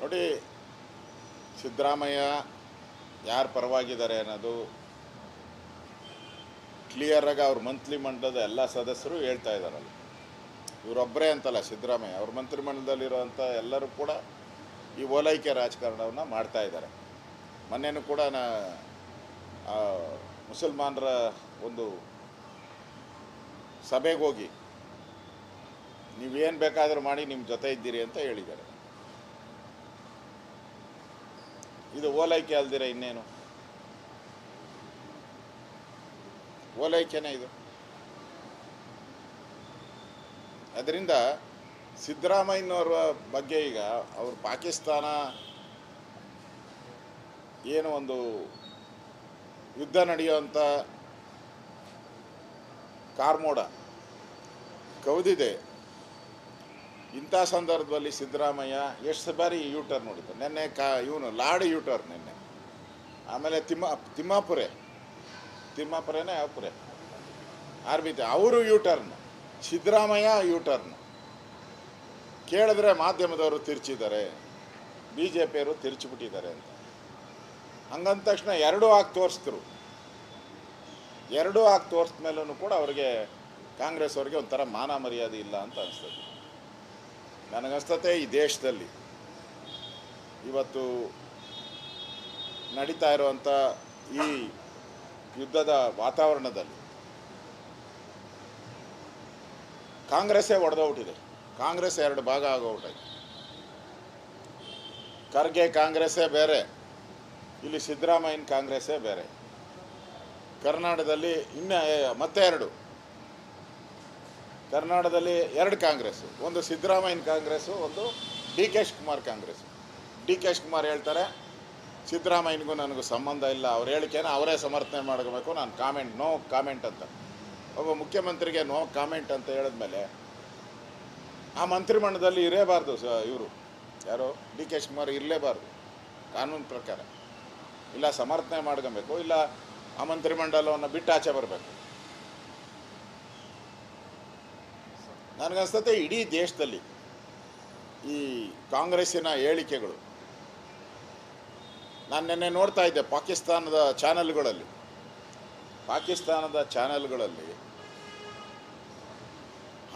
ನೋಡಿ, ಸಿದ್ದರಾಮಯ್ಯ ಯಾರು ಪರವಾಗಿದ್ದಾರೆ ಅನ್ನೋದು ಕ್ಲಿಯರಾಗಿ ಅವ್ರ ಮಂತ್ರಿಮಂಡಲದ ಎಲ್ಲ ಸದಸ್ಯರು ಹೇಳ್ತಾ ಇದ್ದಾರಲ್ಲ. ಇವರೊಬ್ಬರೇ ಅಂತಲ್ಲ, ಸಿದ್ದರಾಮಯ್ಯ ಅವ್ರ ಮಂತ್ರಿಮಂಡಲದಲ್ಲಿರುವಂಥ ಎಲ್ಲರೂ ಕೂಡ ಈ ಓಲೈಕೆ ರಾಜಕಾರಣವನ್ನು ಮಾಡ್ತಾ ಇದ್ದಾರೆ. ಮೊನ್ನೆನೂ ಕೂಡ ಮುಸಲ್ಮಾನರ ಒಂದು ಸಭೆಗೆ ಹೋಗಿ ನೀವೇನು ಬೇಕಾದರೂ ಮಾಡಿ ನಿಮ್ಮ ಜೊತೆ ಇದ್ದೀರಿ ಅಂತ ಹೇಳಿದ್ದಾರೆ. ಇದು ಓಲೈಕೆ ಅಲ್ದಿರ ಇನ್ನೇನು? ಓಲೈಕೆನೇ ಇದು. ಅದರಿಂದ ಸಿದ್ದರಾಮಯ್ಯನವ್ರ ಬಗ್ಗೆ ಈಗ ಅವರು ಪಾಕಿಸ್ತಾನ ಏನು ಒಂದು ಯುದ್ಧ ನಡೆಯುವಂಥ ಕಾರ್ಮೋಡ ಕವಿದಿದೆ. ಇಂಥ ಸಂದರ್ಭದಲ್ಲಿ ಸಿದ್ದರಾಮಯ್ಯ ಎಷ್ಟು ಬಾರಿ ಯೂಟರ್ನ್ ನೋಡಿದ್ದಾರೆ. ನಿನ್ನೆ ಇವನು ಲಾಡಿ ಯೂಟರ್ನ್ ನಿನ್ನೆ, ಆಮೇಲೆ ತಿಮ್ಮಾಪುರೆನೇ ಯಾವಪುರೆ ಆರ್ಬಿತೆ ಅವರು ಯೂಟರ್ನ್, ಸಿದ್ದರಾಮಯ್ಯ ಯೂಟರ್ನ್. ಕೇಳಿದ್ರೆ ಮಾಧ್ಯಮದವರು ತಿರ್ಚಿದ್ದಾರೆ, ಬಿ ಜೆ ಪಿಯವರು ತಿರ್ಚಿಬಿಟ್ಟಿದ್ದಾರೆ ಅಂತ. ಹಂಗಂದ ತಕ್ಷಣ ಎರಡೂ ಹಾಕಿ ತೋರಿಸಿದ್ರು. ಎರಡೂ ಹಾಕಿ ತೋರಿಸಿದ ಮೇಲೂ ಕೂಡ ಅವ್ರಿಗೆ, ಕಾಂಗ್ರೆಸ್ ಅವ್ರಿಗೆ ಒಂಥರ ಮಾನ ಮರ್ಯಾದೆ ಇಲ್ಲ ಅಂತ ಅನಿಸ್ತದೆ. ನನಗನ್ಸ್ತತೆ ಈ ದೇಶದಲ್ಲಿ ಇವತ್ತು ನಡೀತಾ ಇರುವಂಥ ಈ ಯುದ್ಧದ ವಾತಾವರಣದಲ್ಲಿ ಕಾಂಗ್ರೆಸ್ಸೇ ಒಡೆದೋಗ್ಬಿಟ್ಟಿದೆ. ಕಾಂಗ್ರೆಸ್ ಎರಡು ಭಾಗ ಆಗೋಗ್ಬಿಟ್ಟಿದೆ. ಖರ್ಗೆ ಕಾಂಗ್ರೆಸ್ಸೇ ಬೇರೆ, ಇಲ್ಲಿ ಸಿದ್ದರಾಮಯ್ಯನ ಕಾಂಗ್ರೆಸ್ಸೇ ಬೇರೆ. ಕರ್ನಾಟಕದಲ್ಲಿ ಮತ್ತೆ ಕರ್ನಾಟಕದಲ್ಲಿ ಎರಡು ಕಾಂಗ್ರೆಸ್ಸು, ಒಂದು ಸಿದ್ದರಾಮಯ್ಯನ ಕಾಂಗ್ರೆಸ್ಸು, ಒಂದು D K Shivakumar Congress. D K Shivakumar ಹೇಳ್ತಾರೆ ಸಿದ್ದರಾಮಯ್ಯನಿಗೂ ನನಗೂ ಸಂಬಂಧ ಇಲ್ಲ, ಅವ್ರ ಹೇಳಿಕೆನ ಅವರೇ ಸಮರ್ಥನೆ ಮಾಡ್ಕೋಬೇಕು, ನಾನು ನೋ ಕಾಮೆಂಟ್ ಅಂತ. ಒಬ್ಬ ಮುಖ್ಯಮಂತ್ರಿಗೆ ನೋ ಕಾಮೆಂಟ್ ಅಂತ ಹೇಳಿದ್ಮೇಲೆ ಆ ಮಂತ್ರಿಮಂಡಲದಲ್ಲಿ ಇರಲೇಬಾರ್ದು. ಇವರು ಯಾರು, ಡಿ ಕೆ ಶಿವಕುಮಾರ್ ಇರಲೇಬಾರ್ದು ಕಾನೂನು ಪ್ರಕಾರ. ಇಲ್ಲ ಸಮರ್ಥನೆ ಮಾಡ್ಕೊಬೇಕು, ಇಲ್ಲ ಆ ಮಂತ್ರಿಮಂಡಲವನ್ನು ಬಿಟ್ಟು ಆಚೆ ಬರಬೇಕು. ನನಗನ್ಸ್ತತೆ ಇಡೀ ದೇಶದಲ್ಲಿ ಈ ಕಾಂಗ್ರೆಸ್ಸಿನ ಹೇಳಿಕೆಗಳು, ನಾನು ನಿನ್ನೆ ನೋಡ್ತಾ ಇದ್ದೆ ಪಾಕಿಸ್ತಾನದ ಚಾನೆಲ್ಗಳಲ್ಲಿ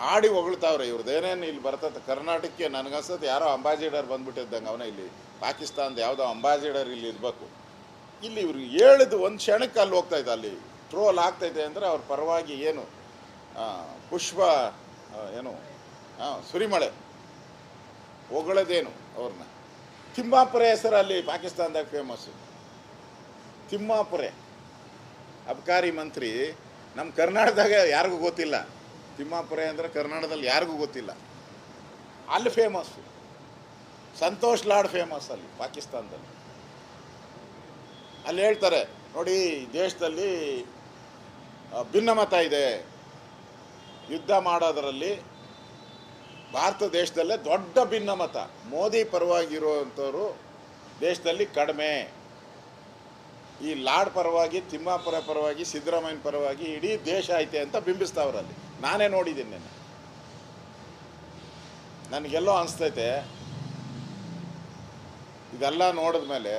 ಹಾಡಿ ಹೊಗಳ್ತಾವ್ರೆ. ಇವ್ರದ್ದೇನೇನು ಇಲ್ಲಿ ಬರ್ತದೆ ಕರ್ನಾಟಕಕ್ಕೆ. ನನಗನ್ಸ್ತತೆ ಯಾರೋ ಅಂಬಾಸಿಡರ್ ಬಂದ್ಬಿಟ್ಟಿದ್ದಂಗೆ, ಅವನೇ ಇಲ್ಲಿ ಪಾಕಿಸ್ತಾನದ ಯಾವುದೋ ಅಂಬಾಸಿಡರ್ ಇಲ್ಲಿ ಇರಬೇಕು. ಇಲ್ಲಿ ಇವರು ಹೇಳಿದ್ದು ಒಂದು ಕ್ಷಣಕ್ಕೆ ಅಲ್ಲಿ ಹೋಗ್ತಾಯಿದ್ದೆ, ಅಲ್ಲಿ ಟ್ರೋಲ್ ಆಗ್ತೈತೆ ಅಂದರೆ ಅವ್ರ ಪರವಾಗಿ ಏನು ಪುಷ್ಪ ಏನು ಸುರಿಮಳೆ ಹೊಗಳದೇನು ಅವ್ರನ್ನ. ತಿಮ್ಮಾಪುರೆ ಹೆಸರು ಅಲ್ಲಿ ಪಾಕಿಸ್ತಾನದಾಗ ಫೇಮಸ್ಸು. ತಿಮ್ಮಾಪುರೆ ಅಬಕಾರಿ ಮಂತ್ರಿ ನಮ್ಮ ಕರ್ನಾಟಕದಾಗ ಯಾರಿಗೂ ಗೊತ್ತಿಲ್ಲ. ತಿಮ್ಮಾಪುರೆ ಅಂದರೆ ಕರ್ನಾಟಕದಲ್ಲಿ ಯಾರಿಗೂ ಗೊತ್ತಿಲ್ಲ, ಅಲ್ಲಿ ಫೇಮಸ್ಸು. ಸಂತೋಷ್ ಲಾಡ್ ಫೇಮಸ್ ಅಲ್ಲಿ ಪಾಕಿಸ್ತಾನದಲ್ಲಿ. ಅಲ್ಲಿ ಹೇಳ್ತಾರೆ ನೋಡಿ, ದೇಶದಲ್ಲಿ ಭಿನ್ನಮತ ಇದೆ, ಯುದ್ಧ ಮಾಡೋದರಲ್ಲಿ ಭಾರತ ದೇಶದಲ್ಲೇ ದೊಡ್ಡ ಭಿನ್ನಮತ. ಮೋದಿ ಪರವಾಗಿರುವಂಥವ್ರು ದೇಶದಲ್ಲಿ ಕಡಿಮೆ. ಈ ಲಾಡ್ ಪರವಾಗಿ, ತಿಮ್ಮಾಪುರ ಪರವಾಗಿ, ಸಿದ್ದರಾಮಯ್ಯನ ಪರವಾಗಿ ಇಡೀ ದೇಶ ಐತೆ ಅಂತ ಬಿಂಬಿಸ್ತಾವ್ರಲ್ಲಿ. ನಾನೇ ನೋಡಿದ್ದೀನಿ ನೆನ್ನೆ. ನನಗೆಲ್ಲೋ ಅನಿಸ್ತೈತೆ ಇದೆಲ್ಲ ನೋಡಿದ ಮೇಲೆ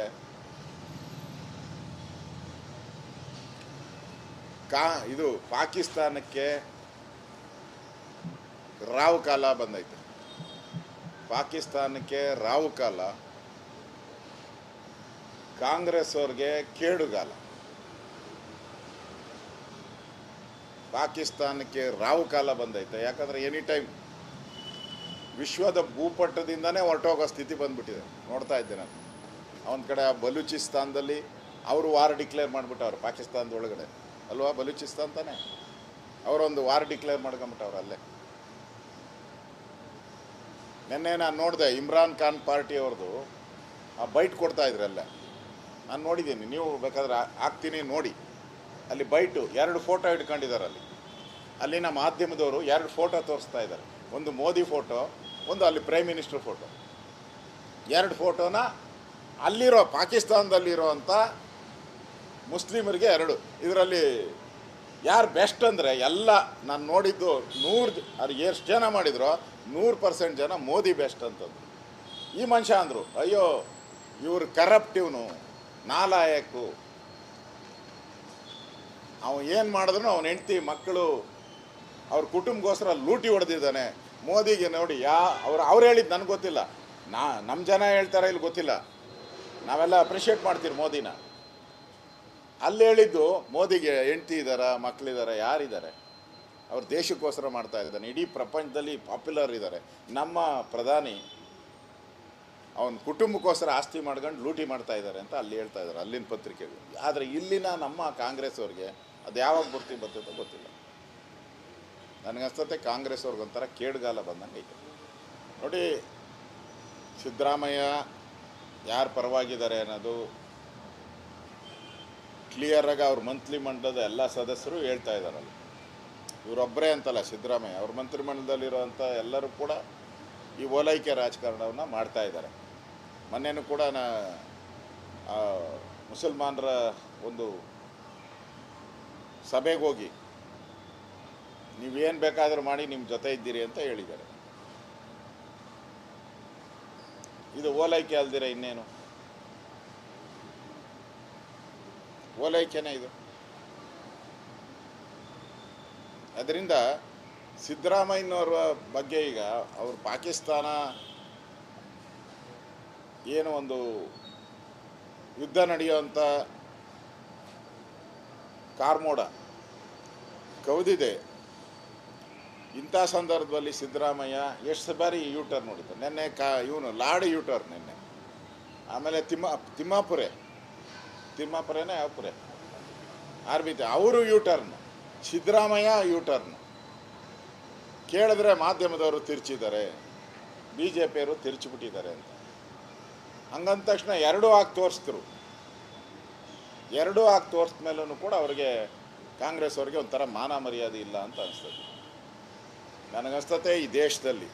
ಇದು ಪಾಕಿಸ್ತಾನಕ್ಕೆ ರಾವು ಕಾಲ ಬಂದೈತೆ. ಪಾಕಿಸ್ತಾನಕ್ಕೆ ರಾವು ಕಾಲ, ಕಾಂಗ್ರೆಸ್ ಅವ್ರಿಗೆ ಕೇಡುಗಾಲ. ಪಾಕಿಸ್ತಾನಕ್ಕೆ ರಾವು ಕಾಲ ಬಂದೈತೆ. ಯಾಕಂದರೆ ಎನಿ ಟೈಮ್ ವಿಶ್ವದ ಭೂಪಟದಿಂದನೇ ಹೊರಟೋಗೋ ಸ್ಥಿತಿ ಬಂದ್ಬಿಟ್ಟಿದೆ. ನೋಡ್ತಾ ಇದ್ದೆ ನಾನು. ಒಂದು ಕಡೆ ಬಲೂಚಿಸ್ತಾನದಲ್ಲಿ ಅವರು ವಾರ್ ಡಿಕ್ಲೇರ್ ಮಾಡಿಬಿಟ್ಟವ್ರು ಪಾಕಿಸ್ತಾನದೊಳಗಡೆ ಅಲ್ವಾ, ಬಲೂಚಿಸ್ತಾನ್ ತಾನೆ, ಅವರೊಂದು ವಾರ್ ಡಿಕ್ಲೇರ್ ಮಾಡ್ಕೊಂಬಿಟ್ಟವ್ರು ಅಲ್ಲೇ. ನಿನ್ನೆ ನಾನು ನೋಡಿದೆ ಇಮ್ರಾನ್ ಖಾನ್ ಪಾರ್ಟಿ ಅವ್ರದ್ದು ಆ ಬೈಟ್ ಕೊಡ್ತಾಯಿದ್ರು ಅಲ್ಲೇ, ನಾನು ನೋಡಿದ್ದೀನಿ. ನೀವು ಬೇಕಾದ್ರೆ ಹಾಕ್ತೀನಿ ನೋಡಿ. ಅಲ್ಲಿ ಬೈಟು 2 ಫೋಟೋ ಇಟ್ಕೊಂಡಿದ್ದಾರೆ. ಅಲ್ಲಿನ ಮಾಧ್ಯಮದವರು 2 ಫೋಟೋ ತೋರಿಸ್ತಾ ಇದ್ದಾರೆ. ಒಂದು ಮೋದಿ ಫೋಟೋ, ಒಂದು ಅಲ್ಲಿ ಪ್ರೈಮ್ ಮಿನಿಸ್ಟರ್ ಫೋಟೋ. 2 ಫೋಟೋನ ಅಲ್ಲಿರೋ ಪಾಕಿಸ್ತಾನದಲ್ಲಿರೋವಂಥ ಮುಸ್ಲಿಮರಿಗೆ 2. ಇದರಲ್ಲಿ ಯಾರು ಬೆಸ್ಟ್ ಅಂದರೆ ಎಲ್ಲ ನಾನು ನೋಡಿದ್ದು 100 ಅದು ಎಷ್ಟು ಜನ ಮಾಡಿದ್ರು 100% ಜನ ಮೋದಿ ಬೆಸ್ಟ್ ಅಂತಂದು. ಈ ಮನುಷ್ಯ ಅಂದರು, ಅಯ್ಯೋ ಇವ್ರು ಕರಪ್ಟಿವ್ನು, ನಾಲಾಯಕ್ಕು, ಅವನು ಏನು ಮಾಡಿದ್ರು ಅವನ ಹೆಂಡ್ತಿ ಮಕ್ಕಳು ಅವ್ರ ಕುಟುಂಬಗೋಸ್ಕರ ಲೂಟಿ ಹೊಡೆದಿದ್ದಾನೆ. ಮೋದಿಗೆ ನೋಡಿ ಅವ್ರು ಹೇಳಿದ್ದು ನನಗೆ ಗೊತ್ತಿಲ್ಲ, ನಮ್ಮ ಜನ ಹೇಳ್ತಾರೆ ಇಲ್ಲಿ ಗೊತ್ತಿಲ್ಲ, ನಾವೆಲ್ಲ ಅಪ್ರಿಷಿಯೇಟ್ ಮಾಡ್ತೀವಿ ಮೋದಿನ. ಅಲ್ಲಿ ಹೇಳಿದ್ದು ಮೋದಿಗೆ ಹೆಂಡ್ತಿ ಇದ್ದಾರ, ಮಕ್ಕಳಿದ್ದಾರೆ, ಯಾರಿದ್ದಾರೆ? ಅವ್ರು ದೇಶಕ್ಕೋಸ್ಕರ ಮಾಡ್ತಾ ಇದ್ದಾನೆ, ಇಡೀ ಪ್ರಪಂಚದಲ್ಲಿ ಪಾಪ್ಯುಲರ್ ಇದ್ದಾರೆ. ನಮ್ಮ ಪ್ರಧಾನಿ ಅವನ ಕುಟುಂಬಕ್ಕೋಸ್ಕರ ಆಸ್ತಿ ಮಾಡ್ಕೊಂಡು ಲೂಟಿ ಮಾಡ್ತಾ ಇದ್ದಾರೆ ಅಂತ ಅಲ್ಲಿ ಹೇಳ್ತಾ ಇದ್ದಾರೆ ಅಲ್ಲಿನ ಪತ್ರಿಕೆಗಳು. ಆದರೆ ಇಲ್ಲಿನ ನಮ್ಮ ಕಾಂಗ್ರೆಸ್ ಅವ್ರಿಗೆ ಅದು ಯಾವಾಗ ಬುರ್ತಿ ಬರ್ತೈತೋ ಗೊತ್ತಿಲ್ಲ. ನನಗನ್ಸ್ತತೆ ಕಾಂಗ್ರೆಸ್ ಅವ್ರಿಗೊಂಥರ ಕೇಡುಗಾಲ ಬಂದಂಗೆ ಐತೆ. ನೋಡಿ, ಸಿದ್ದರಾಮಯ್ಯ ಯಾರು ಪರವಾಗಿದ್ದಾರೆ ಅನ್ನೋದು ಕ್ಲಿಯರಾಗಿ ಅವ್ರ ಮಂತ್ರಿಮಂಡಲದ ಎಲ್ಲ ಸದಸ್ಯರು ಹೇಳ್ತಾ ಇದ್ದಾರಲ್ಲ. ಇವರೊಬ್ಬರೇ ಅಂತಲ್ಲ, ಸಿದ್ದರಾಮಯ್ಯ ಅವ್ರ ಮಂತ್ರಿಮಂಡಲದಲ್ಲಿರುವಂಥ ಎಲ್ಲರೂ ಕೂಡ ಈ ಓಲೈಕೆ ರಾಜಕಾರಣವನ್ನು ಮಾಡ್ತಾ ಇದ್ದಾರೆ. ಮೊನ್ನೆನೂ ಕೂಡ ಮುಸಲ್ಮಾನರ ಒಂದು ಸಭೆಗೆ ಹೋಗಿ ನೀವೇನು ಬೇಕಾದರೂ ಮಾಡಿ ನಿಮ್ಮ ಜೊತೆ ಇದ್ದೀರಿ ಅಂತ ಹೇಳಿದ್ದಾರೆ. ಇದು ಓಲೈಕೆ ಅಲ್ದಿರ ಇನ್ನೇನು? ಓಲೈಕೆನೇ ಇದು. ಅದರಿಂದ ಸಿದ್ದರಾಮಯ್ಯನವ್ರ ಬಗ್ಗೆ ಈಗ ಅವರು ಪಾಕಿಸ್ತಾನ ಏನು ಒಂದು ಯುದ್ಧ ನಡೆಯುವಂಥ ಕಾರ್ಮೋಡ ಕವಿದಿದೆ. ಇಂಥ ಸಂದರ್ಭದಲ್ಲಿ ಸಿದ್ದರಾಮಯ್ಯ ಎಷ್ಟು ಬಾರಿ ಯೂಟರ್ನ್ ನೋಡಿದ್ದಾರೆ. ನಿನ್ನೆ ಇವನು ಲಾಡ್ ಯೂಟರ್ನ್ ನಿನ್ನೆ, ಆಮೇಲೆ ತಿಮ್ಮಾಪುರೆನೇ ಯಾವಪುರೆ ಆರ್ಬಿತೆ ಅವರು ಯೂಟರ್ನ್, ಸಿದ್ದರಾಮಯ್ಯ ಯೂಟರ್ನ್. ಕೇಳಿದ್ರೆ ಮಾಧ್ಯಮದವರು ತಿರ್ಚಿದ್ದಾರೆ, ಬಿ ಜೆ ಪಿಯವರು ತಿರ್ಚಿಬಿಟ್ಟಿದ್ದಾರೆ ಅಂತ. ಹಂಗಂದ ತಕ್ಷಣ ಎರಡೂ ಹಾಕಿ ತೋರಿಸಿದ್ರು. ಎರಡೂ ಹಾಕಿ ತೋರಿಸಿದ ಮೇಲೂ ಕೂಡ ಅವ್ರಿಗೆ ಕಾಂಗ್ರೆಸ್ ಅವ್ರಿಗೆ ಒಂಥರ ಮಾನ ಮರ್ಯಾದೆ ಇಲ್ಲ ಅಂತ ಅನಿಸ್ತದೆ. ನನಗನ್ಸ್ತತೆ ಈ ದೇಶದಲ್ಲಿ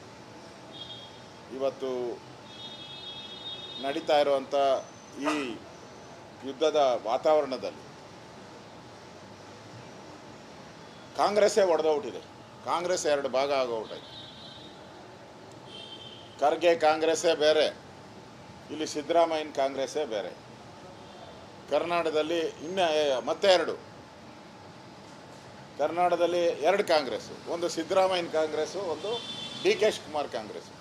ಇವತ್ತು ನಡೀತಾ ಇರುವಂಥ ಈ ಯುದ್ಧದ ವಾತಾವರಣದಲ್ಲಿ ಕಾಂಗ್ರೆಸ್ಸೇ ಒಡೆದೋಗ್ಬಿಟ್ಟಿದೆ. ಕಾಂಗ್ರೆಸ್ ಎರಡು ಭಾಗ ಆಗೋಗ್ಬಿಟ್ಟಿದೆ. ಖರ್ಗೆ ಕಾಂಗ್ರೆಸ್ಸೇ ಬೇರೆ, ಇಲ್ಲಿ ಸಿದ್ದರಾಮಯ್ಯನ ಕಾಂಗ್ರೆಸ್ಸೇ ಬೇರೆ. ಕರ್ನಾಟಕದಲ್ಲಿ ಮತ್ತೆ ಕರ್ನಾಟಕದಲ್ಲಿ ಎರಡು ಕಾಂಗ್ರೆಸ್ಸು, ಒಂದು ಸಿದ್ದರಾಮಯ್ಯನ ಕಾಂಗ್ರೆಸ್ಸು, ಒಂದು D K Shivakumar Congress.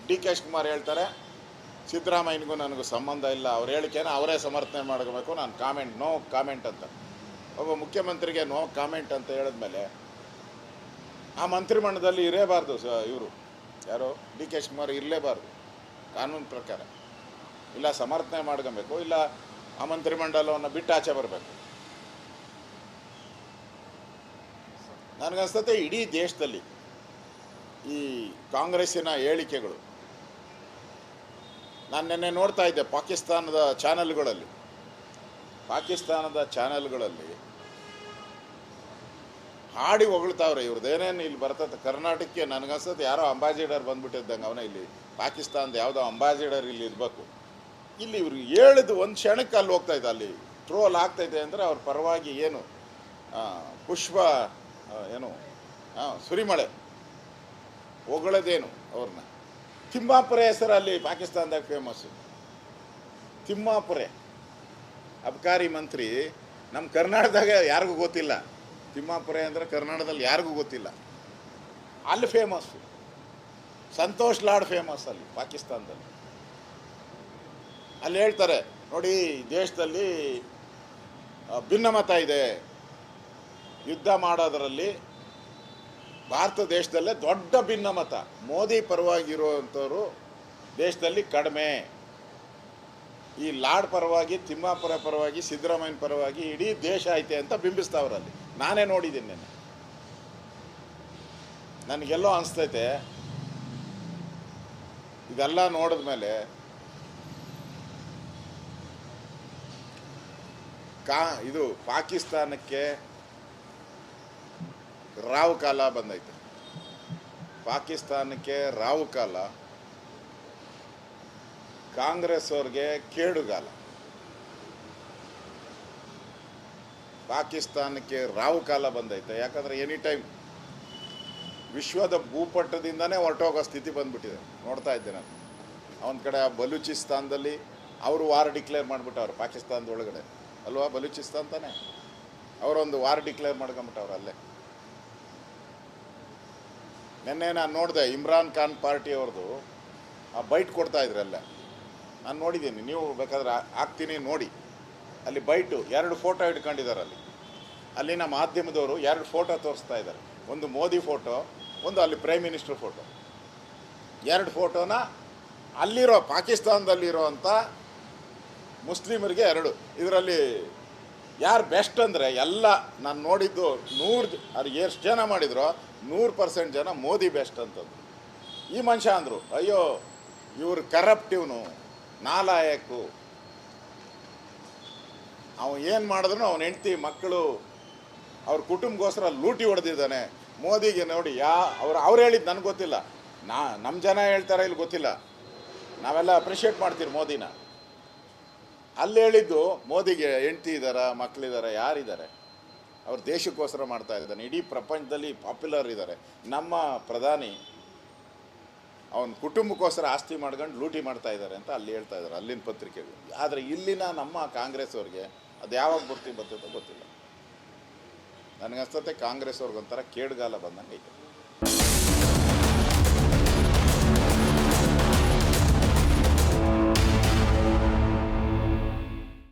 D K Shivakumar ಹೇಳ್ತಾರೆ ಸಿದ್ದರಾಮಯ್ಯನಿಗೂ ನನಗೂ ಸಂಬಂಧ ಇಲ್ಲ, ಅವ್ರ ಹೇಳಿಕೆನ ಅವರೇ ಸಮರ್ಥನೆ ಮಾಡಬೇಕು, ನಾನು ನೋ ಕಾಮೆಂಟ್ ಅಂತ. ಒಬ್ಬ ಮುಖ್ಯಮಂತ್ರಿಗೆ ನೋ ಕಾಮೆಂಟ್ ಅಂತ ಹೇಳಿದ್ಮೇಲೆ ಆ ಮಂತ್ರಿಮಂಡಲದಲ್ಲಿ ಇರಲೇಬಾರ್ದು. ಇವರು ಯಾರು ಡಿ ಕೆ ಶಿವಕುಮಾರ್ ಇರಲೇಬಾರ್ದು ಕಾನೂನು ಪ್ರಕಾರ. ಇಲ್ಲ ಸಮರ್ಥನೆ ಮಾಡ್ಕೊಬೇಕು, ಇಲ್ಲ ಆ ಮಂತ್ರಿಮಂಡಲವನ್ನು ಬಿಟ್ಟು ಆಚೆ ಬರಬೇಕು. ನನಗನ್ಸ್ತತೆ ಇಡೀ ದೇಶದಲ್ಲಿ ಈ ಕಾಂಗ್ರೆಸ್ಸಿನ ಹೇಳಿಕೆಗಳು, ನಾನು ನಿನ್ನೆ ನೋಡ್ತಾ ಇದ್ದೆ ಪಾಕಿಸ್ತಾನದ ಚಾನೆಲ್ಗಳಲ್ಲಿ ಹಾಡಿ ಹೊಗಳ್ತಾವ್ರೆ. ಇವ್ರದ್ದೇನೇನು ಇಲ್ಲಿ ಬರ್ತದೆ ಕರ್ನಾಟಕಕ್ಕೆ. ನನಗನ್ಸ್ತತೆ ಯಾರೋ ಅಂಬಾಸಿಡರ್ ಬಂದ್ಬಿಟ್ಟಿದ್ದಂಗೆ ಅವನೇ. ಇಲ್ಲಿ ಪಾಕಿಸ್ತಾನದ ಯಾವುದೋ ಅಂಬಾಸಿಡರ್ ಇಲ್ಲಿ ಇರಬೇಕು. ಇಲ್ಲಿ ಇವ್ರು ಹೇಳಿದ್ದು ಒಂದು ಕ್ಷಣಕ್ಕೆ ಅಲ್ಲಿ ಹೋಗ್ತಾಯಿದ್ದೆ, ಅಲ್ಲಿ ಟ್ರೋಲ್ ಆಗ್ತೈತೆ ಅಂದರೆ ಅವ್ರ ಪರವಾಗಿ ಏನು ಪುಷ್ಪ ಏನು ಸುರಿಮಳೆ ಹೊಗಳದೇನು ಅವ್ರನ್ನ. ತಿಮ್ಮಾಪುರೆ ಹೆಸರು ಅಲ್ಲಿ ಪಾಕಿಸ್ತಾನದಾಗ ಫೇಮಸ್ಸು. ತಿಮ್ಮಾಪುರೆ ಅಬಕಾರಿ ಮಂತ್ರಿ ನಮ್ಮ ಕರ್ನಾಟಕದಾಗ ಯಾರಿಗೂ ಗೊತ್ತಿಲ್ಲ. ತಿಮ್ಮಾಪುರೆ ಅಂದರೆ ಕರ್ನಾಟಕದಲ್ಲಿ ಯಾರಿಗೂ ಗೊತ್ತಿಲ್ಲ, ಅಲ್ಲಿ ಫೇಮಸ್ಸು. ಸಂತೋಷ್ ಲಾಡ್ ಫೇಮಸ್ ಅಲ್ಲಿ ಪಾಕಿಸ್ತಾನದಲ್ಲಿ. ಅಲ್ಲಿ ಹೇಳ್ತಾರೆ ನೋಡಿ, ದೇಶದಲ್ಲಿ ಭಿನ್ನಮತ ಇದೆ, ಯುದ್ಧ ಮಾಡೋದರಲ್ಲಿ ಭಾರತ ದೇಶದಲ್ಲೇ ದೊಡ್ಡ ಭಿನ್ನಮತ. ಮೋದಿ ಪರವಾಗಿರುವಂಥವ್ರು ದೇಶದಲ್ಲಿ ಕಡಿಮೆ. ಈ ಲಾಡ್ ಪರವಾಗಿ, ತಿಮ್ಮಾಪುರ ಪರವಾಗಿ, ಸಿದ್ದರಾಮಯ್ಯನ ಪರವಾಗಿ ಇಡೀ ದೇಶ ಐತೆ ಅಂತ ಬಿಂಬಿಸ್ತಾವ್ರಲ್ಲಿ. ನಾನೇ ನೋಡಿದ್ದೀನಿ ನೆನ್ನೆ. ನನಗೆಲ್ಲೋ ಅನಿಸ್ತೈತೆ ಇದೆಲ್ಲ ನೋಡಿದ್ಮೇಲೆ ಇದು ಪಾಕಿಸ್ತಾನಕ್ಕೆ ರಾವು ಕಾಲ ಬಂದೈತೆ. ಪಾಕಿಸ್ತಾನಕ್ಕೆ ರಾವು ಕಾಲ, ಕಾಂಗ್ರೆಸ್ ಅವ್ರಿಗೆ ಕೇಡುಗಾಲ. ಪಾಕಿಸ್ತಾನಕ್ಕೆ ರಾವು ಕಾಲ ಬಂದೈತೆ. ಯಾಕಂದರೆ ಎನಿ ಟೈಮ್ ವಿಶ್ವದ ಭೂಪಟದಿಂದನೇ ಹೊರಟೋಗೋ ಸ್ಥಿತಿ ಬಂದ್ಬಿಟ್ಟಿದೆ. ನೋಡ್ತಾ ಇದ್ದೆ ನಾನು. ಒಂದು ಕಡೆ ಬಲೂಚಿಸ್ತಾನದಲ್ಲಿ ಅವರು ವಾರ್ ಡಿಕ್ಲೇರ್ ಮಾಡಿಬಿಟ್ಟವ್ರು ಪಾಕಿಸ್ತಾನದ ಒಳಗಡೆ ಅಲ್ವಾ, ಬಲೂಚಿಸ್ತಾನ್ ತಾನೆ, ಅವರೊಂದು ವಾರ್ ಡಿಕ್ಲೇರ್ ಮಾಡ್ಕೊಂಬಿಟ್ಟವ್ರು ಅಲ್ಲೇ. ನಿನ್ನೆ ನಾನು ನೋಡಿದೆ ಇಮ್ರಾನ್ ಖಾನ್ ಪಾರ್ಟಿಯವ್ರದ್ದು ಆ ಬೈಟ್ ಕೊಡ್ತಾ ಇದ್ರಲ್ಲ, ನಾನು ನೋಡಿದ್ದೀನಿ, ನೀವು ಬೇಕಾದ್ರೆ ಹಾಕ್ತೀನಿ ನೋಡಿ. ಅಲ್ಲಿ ಬೈಟು 2 ಫೋಟೋ ಇಟ್ಕೊಂಡಿದ್ದಾರೆ. ಅಲ್ಲಿನ ಮಾಧ್ಯಮದವರು 2 ಫೋಟೋ ತೋರಿಸ್ತಾ ಇದ್ದಾರೆ, ಒಂದು ಮೋದಿ ಫೋಟೋ, ಒಂದು ಅಲ್ಲಿ ಪ್ರೈಮ್ ಮಿನಿಸ್ಟರ್ ಫೋಟೋ. 2 ಫೋಟೋನ ಅಲ್ಲಿರೋ ಪಾಕಿಸ್ತಾನದಲ್ಲಿರೋವಂಥ ಮುಸ್ಲಿಮರಿಗೆ 2. ಇದರಲ್ಲಿ ಯಾರು ಬೆಸ್ಟ್ ಅಂದರೆ ಎಲ್ಲ ನಾನು ನೋಡಿದ್ದು 100 ಅದು ಎಷ್ಟು ಜನ ಮಾಡಿದ್ರು 100% ಜನ ಮೋದಿ ಬೆಸ್ಟ್ ಅಂತಂದು. ಈ ಮನುಷ್ಯ ಅಂದರು, ಅಯ್ಯೋ ಇವ್ರು ಕರಪ್ಟಿವ್ನು, ನಾಲಾಯಕು, ಅವನು ಏನು ಮಾಡಿದ್ರು ಅವನ ಹೆಂಡತಿ ಮಕ್ಕಳು ಅವ್ರ ಕುಟುಂಬಗೋಸ್ಕರ ಲೂಟಿ ಹೊಡೆದಿದ್ದಾನೆ. ಮೋದಿಗೆ ನೋಡಿ ಅವ್ರು ಹೇಳಿದ್ದು ನನಗೆ ಗೊತ್ತಿಲ್ಲ, ನಮ್ಮ ಜನ ಹೇಳ್ತಾರೆ ಇಲ್ಲಿ ಗೊತ್ತಿಲ್ಲ, ನಾವೆಲ್ಲ ಅಪ್ರಿಷಿಯೇಟ್ ಮಾಡ್ತೀವಿ ಮೋದಿನ. ಅಲ್ಲಿ ಹೇಳಿದ್ದು ಮೋದಿಗೆ ಹೆಂಡತಿ ಇದ್ದಾರೆ, ಮಕ್ಕಳಿದ್ದಾರೆ, ಯಾರಿದ್ದಾರೆ, ಅವ್ರು ದೇಶಕ್ಕೋಸ್ಕರ ಮಾಡ್ತಾ ಇದ್ದಾನೆ, ಇಡೀ ಪ್ರಪಂಚದಲ್ಲಿ ಪಾಪ್ಯುಲರ್ ಇದ್ದಾರೆ. ನಮ್ಮ ಪ್ರಧಾನಿ ಅವನ ಕುಟುಂಬಕ್ಕೋಸ್ಕರ ಆಸ್ತಿ ಮಾಡ್ಕೊಂಡು ಲೂಟಿ ಮಾಡ್ತಾ ಇದ್ದಾರೆ ಅಂತ ಅಲ್ಲಿ ಹೇಳ್ತಾ ಇದ್ದಾರೆ ಅಲ್ಲಿನ ಪತ್ರಿಕೆಗಳು. ಆದರೆ ಇಲ್ಲಿನ ನಮ್ಮ ಕಾಂಗ್ರೆಸ್ ಅವ್ರಿಗೆ ಅದು ಯಾವಾಗ ಬರ್ತೈತೋ ಗೊತ್ತಿಲ್ಲ. ನನಗನ್ಸುತ್ತೆ ಕಾಂಗ್ರೆಸ್ ಅವ್ರಿಗೊಂಥರ ಕೇಡುಗಾಲ ಬಂದಂಗೆ ಐತೆ.